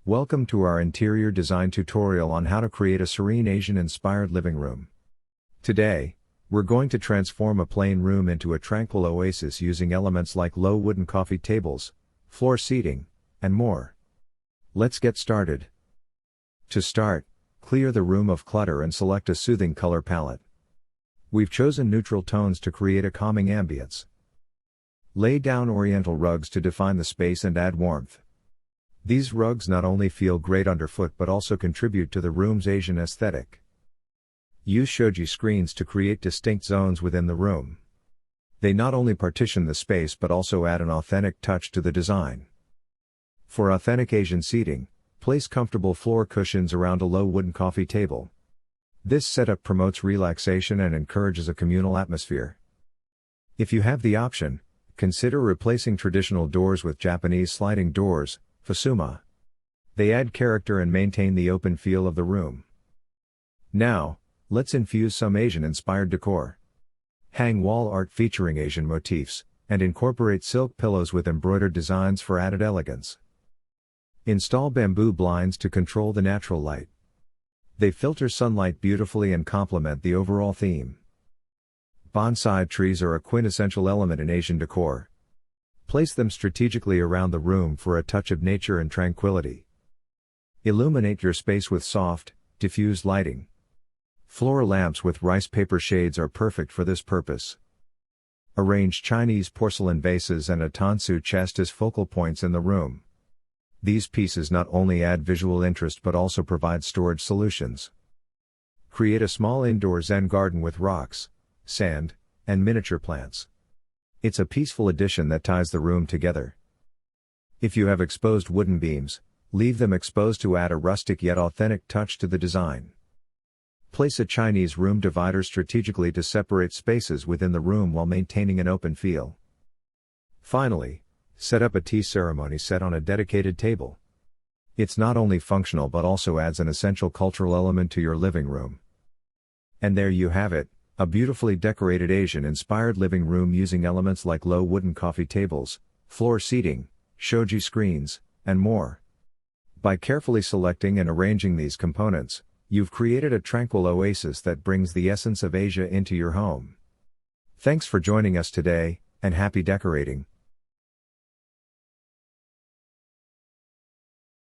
Welcome to our interior design tutorial on how to create a serene Asian-inspired living room. Today, we're going to transform a plain room into a tranquil oasis using elements like low wooden coffee tables, floor seating, and more. Let's get started. To start, clear the room of clutter and select a soothing color palette. We've chosen neutral tones to create a calming ambience. Lay down Oriental rugs to define the space and add warmth. These rugs not only feel great underfoot but also contribute to the room's Asian aesthetic. Use Shoji screens to create distinct zones within the room. They not only partition the space but also add an authentic touch to the design. For authentic Asian seating, place comfortable floor cushions around a low wooden coffee table. This setup promotes relaxation and encourages a communal atmosphere. If you have the option, consider replacing traditional doors with Japanese sliding doors, Fusuma. They add character and maintain the open feel of the room. Now, let's infuse some Asian-inspired decor. Hang wall art featuring Asian motifs, and incorporate silk pillows with embroidered designs for added elegance. Install bamboo blinds to control the natural light. They filter sunlight beautifully and complement the overall theme. Bonsai trees are a quintessential element in Asian decor. Place them strategically around the room for a touch of nature and tranquility. Illuminate your space with soft, diffused lighting. Floor lamps with rice paper shades are perfect for this purpose. Arrange Chinese porcelain vases and a tansu chest as focal points in the room. These pieces not only add visual interest but also provide storage solutions. Create a small indoor Zen garden with rocks, sand, and miniature plants. It's a peaceful addition that ties the room together. If you have exposed wooden beams, leave them exposed to add a rustic yet authentic touch to the design. Place a Chinese room divider strategically to separate spaces within the room while maintaining an open feel. Finally, set up a tea ceremony set on a dedicated table. It's not only functional but also adds an essential cultural element to your living room. And there you have it, a beautifully decorated Asian-inspired living room using elements like low wooden coffee tables, floor seating, shoji screens, and more. By carefully selecting and arranging these components, you've created a tranquil oasis that brings the essence of Asia into your home. Thanks for joining us today, and happy decorating!